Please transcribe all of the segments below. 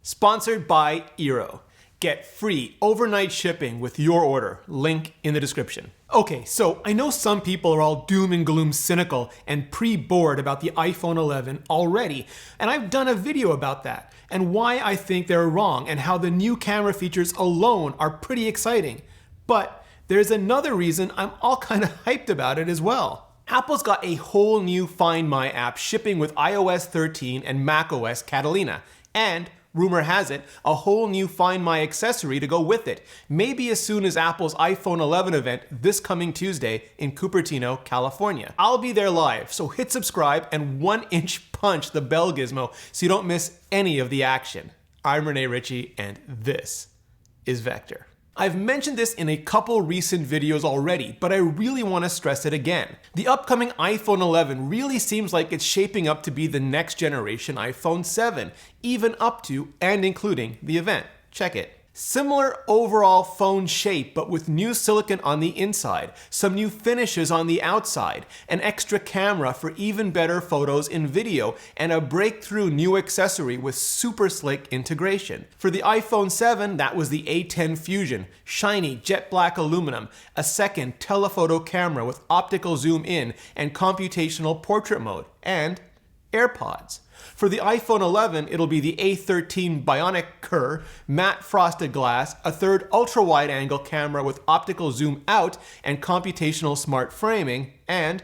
Sponsored by Eero. Get free overnight shipping with your order. Link in the description. Okay, so I know some people are all doom and gloom cynical and pre-bored about the iPhone 11 already, and I've done a video about that, and why I think they're wrong, and how the new camera features alone are pretty exciting. But there's another reason I'm all kind of hyped about it as well. Apple's got a whole new Find My app shipping with iOS 13 and macOS Catalina, and rumor has it, a whole new Find My accessory to go with it, maybe as soon as Apple's iPhone 11 event this coming Tuesday in Cupertino, California. I'll be there live, so hit subscribe and 1-inch punch the bell gizmo so you don't miss any of the action. I'm Rene Ritchie, and this is Vector. I've mentioned this in a couple recent videos already, but I really want to stress it again. The upcoming iPhone 11 really seems like it's shaping up to be the next generation iPhone 7, even up to and including the event. Check it. Similar overall phone shape, but with new silicon on the inside, some new finishes on the outside, an extra camera for even better photos in video, and a breakthrough new accessory with super slick integration. For the iPhone 7, that was the A10 Fusion, shiny jet black aluminum, a second telephoto camera with optical zoom in and computational portrait mode, and AirPods. For the iPhone 11, it'll be the A13 Bionic Cur, matte frosted glass, a third ultra-wide angle camera with optical zoom out and computational smart framing, and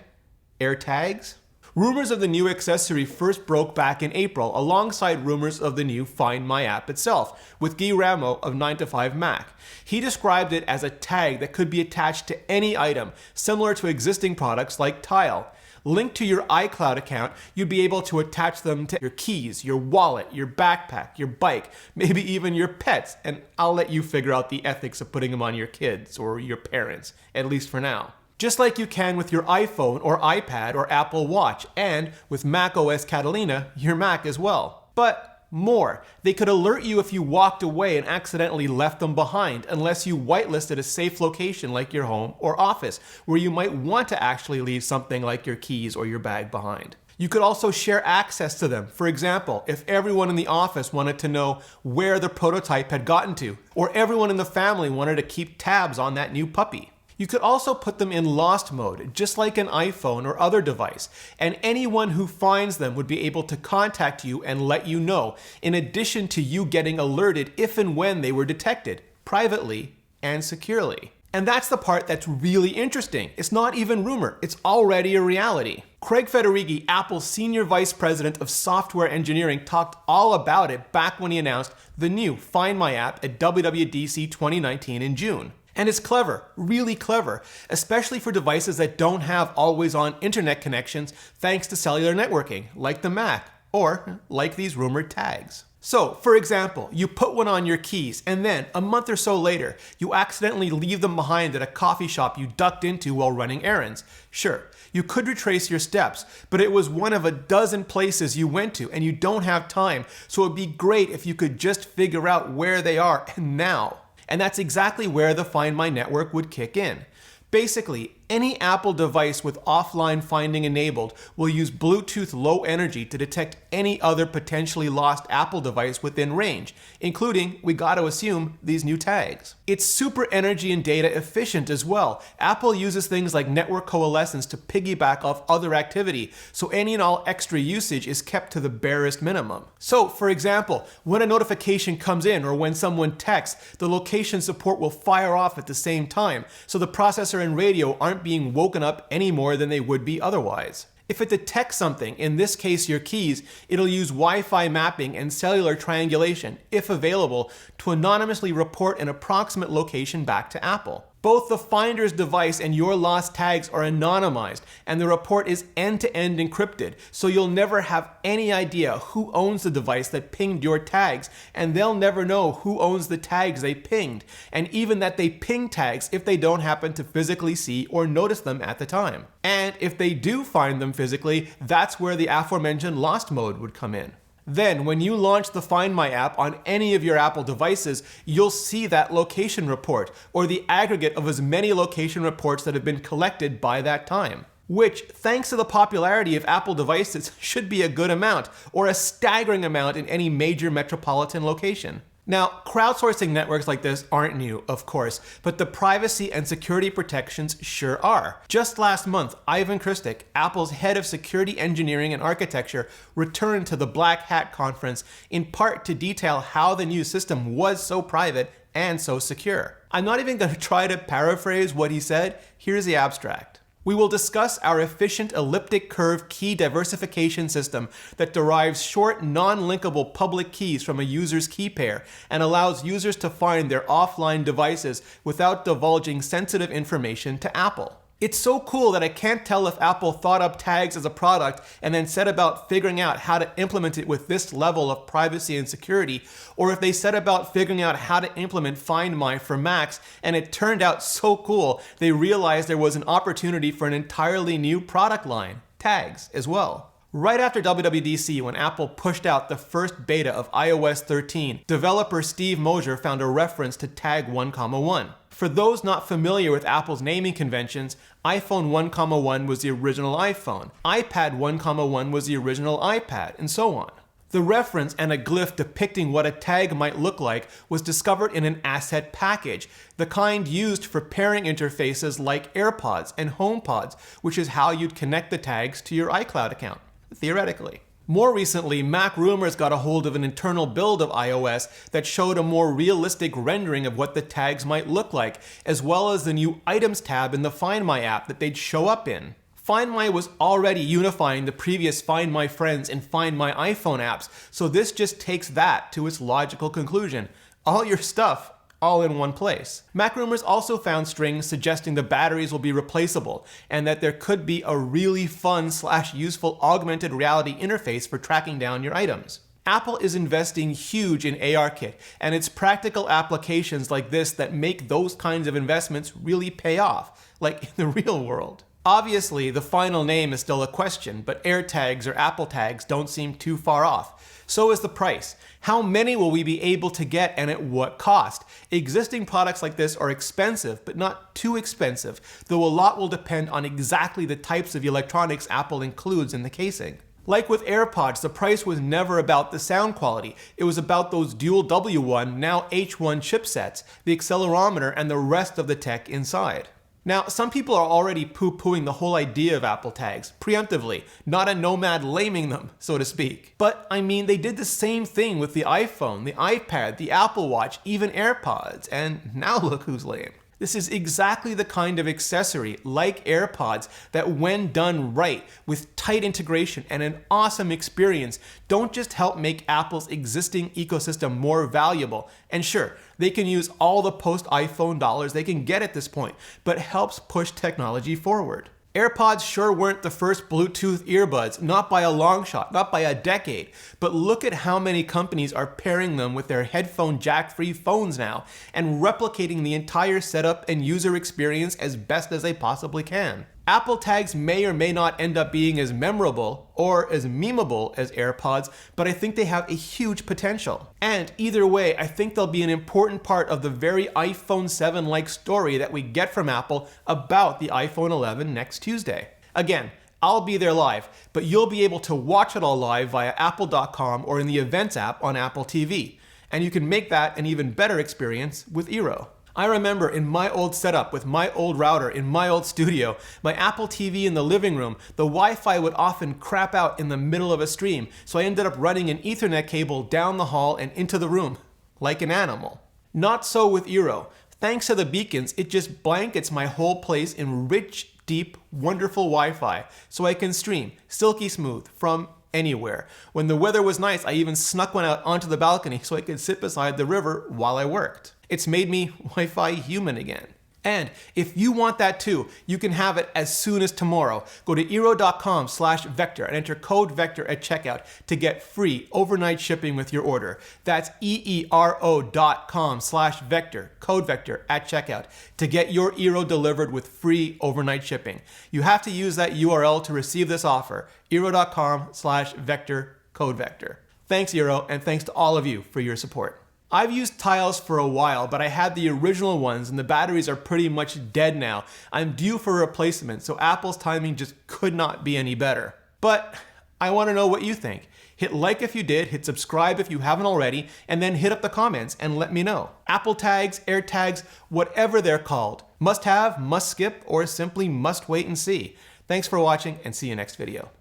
AirTags. Rumors of the new accessory first broke back in April, alongside rumors of the new Find My app itself, with Guy Ramo of 9to5Mac. He described it as a tag that could be attached to any item, similar to existing products like Tile. Linked to your iCloud account, you'd be able to attach them to your keys, your wallet, your backpack, your bike, maybe even your pets, and I'll let you figure out the ethics of putting them on your kids or your parents, at least for now. Just like you can with your iPhone or iPad or Apple Watch, and with macOS Catalina, your Mac as well. But more, they could alert you if you walked away and accidentally left them behind, unless you whitelisted a safe location like your home or office, where you might want to actually leave something like your keys or your bag behind. You could also share access to them. For example, if everyone in the office wanted to know where the prototype had gotten to, or everyone in the family wanted to keep tabs on that new puppy. You could also put them in lost mode, just like an iPhone or other device, and anyone who finds them would be able to contact you and let you know, in addition to you getting alerted if and when they were detected, privately and securely. And that's the part that's really interesting. It's not even rumor, it's already a reality. Craig Federighi, Apple's Senior Vice President of Software Engineering, talked all about it back when he announced the new Find My app at WWDC 2019 in June. And it's clever, really clever, especially for devices that don't have always-on internet connections thanks to cellular networking, like the Mac, or like these rumored tags. So, for example, you put one on your keys, and then, a month or so later, you accidentally leave them behind at a coffee shop you ducked into while running errands. Sure, you could retrace your steps, but it was one of a dozen places you went to, and you don't have time, so it'd be great if you could just figure out where they are, and now. And that's exactly where the Find My network would kick in. Basically, any Apple device with offline finding enabled will use Bluetooth Low Energy to detect any other potentially lost Apple device within range, including, we gotta assume, these new tags. It's super energy and data efficient as well. Apple uses things like network coalescence to piggyback off other activity, so any and all extra usage is kept to the barest minimum. So, for example, when a notification comes in or when someone texts, the location support will fire off at the same time, so the processor and radio aren't being woken up any more than they would be otherwise. If it detects something, in this case your keys, it'll use Wi-Fi mapping and cellular triangulation, if available, to anonymously report an approximate location back to Apple. Both the finder's device and your lost tags are anonymized, and the report is end-to-end encrypted, so you'll never have any idea who owns the device that pinged your tags, and they'll never know who owns the tags they pinged, and even that they ping tags if they don't happen to physically see or notice them at the time. And if they do find them physically, that's where the aforementioned lost mode would come in. Then, when you launch the Find My app on any of your Apple devices, you'll see that location report, or the aggregate of as many location reports that have been collected by that time. which, thanks to the popularity of Apple devices, should be a good amount, or a staggering amount in any major metropolitan location. Now, crowdsourcing networks like this aren't new, of course, but the privacy and security protections sure are. Just last month, Ivan Kristic, Apple's head of security engineering and architecture, returned to the Black Hat conference in part to detail how the new system was so private and so secure. I'm not even going to try to paraphrase what he said. Here's the abstract. We will discuss our efficient elliptic curve key diversification system that derives short, non-linkable public keys from a user's key pair and allows users to find their offline devices without divulging sensitive information to Apple. It's so cool that I can't tell if Apple thought up tags as a product and then set about figuring out how to implement it with this level of privacy and security, or if they set about figuring out how to implement Find My for Macs, and it turned out so cool they realized there was an opportunity for an entirely new product line, tags, as well. Right after WWDC, when Apple pushed out the first beta of iOS 13, developer Steve Mosier found a reference to Tag 1,1. For those not familiar with Apple's naming conventions, iPhone 1,1 was the original iPhone, iPad 1,1 was the original iPad, and so on. The reference and a glyph depicting what a tag might look like was discovered in an asset package, the kind used for pairing interfaces like AirPods and HomePods, which is how you'd connect the tags to your iCloud account, theoretically. More recently, MacRumors got a hold of an internal build of iOS that showed a more realistic rendering of what the tags might look like, as well as the new Items tab in the Find My app that they'd show up in. Find My was already unifying the previous Find My Friends and Find My iPhone apps, so this just takes that to its logical conclusion. All your stuff, all in one place. MacRumors also found strings suggesting the batteries will be replaceable, and that there could be a really fun/useful augmented reality interface for tracking down your items. Apple is investing huge in ARKit, and it's practical applications like this that make those kinds of investments really pay off, like in the real world. Obviously, the final name is still a question, but AirTags or Apple Tags don't seem too far off. So is the price. How many will we be able to get and at what cost? Existing products like this are expensive, but not too expensive, though a lot will depend on exactly the types of electronics Apple includes in the casing. Like with AirPods, the price was never about the sound quality. It was about those dual W1, now H1 chipsets, the accelerometer, and the rest of the tech inside. Now, some people are already poo-pooing the whole idea of Apple Tags, preemptively, not a nomad laming them, so to speak. But, I mean, they did the same thing with the iPhone, the iPad, the Apple Watch, even AirPods, and now look who's lame. This is exactly the kind of accessory, like AirPods, that when done right, with tight integration and an awesome experience, don't just help make Apple's existing ecosystem more valuable. And sure, they can use all the post-iPhone dollars they can get at this point, but helps push technology forward. AirPods sure weren't the first Bluetooth earbuds, not by a long shot, not by a decade, but look at how many companies are pairing them with their headphone jack-free phones now, and replicating the entire setup and user experience as best as they possibly can. Apple Tags may or may not end up being as memorable or as memeable as AirPods, but I think they have a huge potential. And either way, I think they'll be an important part of the very iPhone 7-like story that we get from Apple about the iPhone 11 next Tuesday. Again, I'll be there live, but you'll be able to watch it all live via apple.com or in the Events app on Apple TV. And you can make that an even better experience with Eero. I remember in my old setup with my old router in my old studio, my Apple TV in the living room, the Wi-Fi would often crap out in the middle of a stream, so I ended up running an Ethernet cable down the hall and into the room, like an animal. Not so with Eero. Thanks to the beacons, it just blankets my whole place in rich, deep, wonderful Wi-Fi, so I can stream, silky smooth, from anywhere. When the weather was nice, I even snuck one out onto the balcony so I could sit beside the river while I worked. It's made me Wi-Fi human again. And if you want that too, you can have it as soon as tomorrow. Go to eero.com/vector and enter code VECTOR at checkout to get free overnight shipping with your order. That's eero.com/vector, code VECTOR at checkout to get your Eero delivered with free overnight shipping. You have to use that URL to receive this offer, eero.com/vector, code VECTOR. Thanks Eero, and thanks to all of you for your support. I've used tiles for a while, but I had the original ones and the batteries are pretty much dead now. I'm due for a replacement, so Apple's timing just could not be any better. But I want to know what you think. Hit like if you did, hit subscribe if you haven't already, and then hit up the comments and let me know. Apple tags, Air tags, whatever they're called. Must have, must skip, or simply must wait and see. Thanks for watching and see you next video.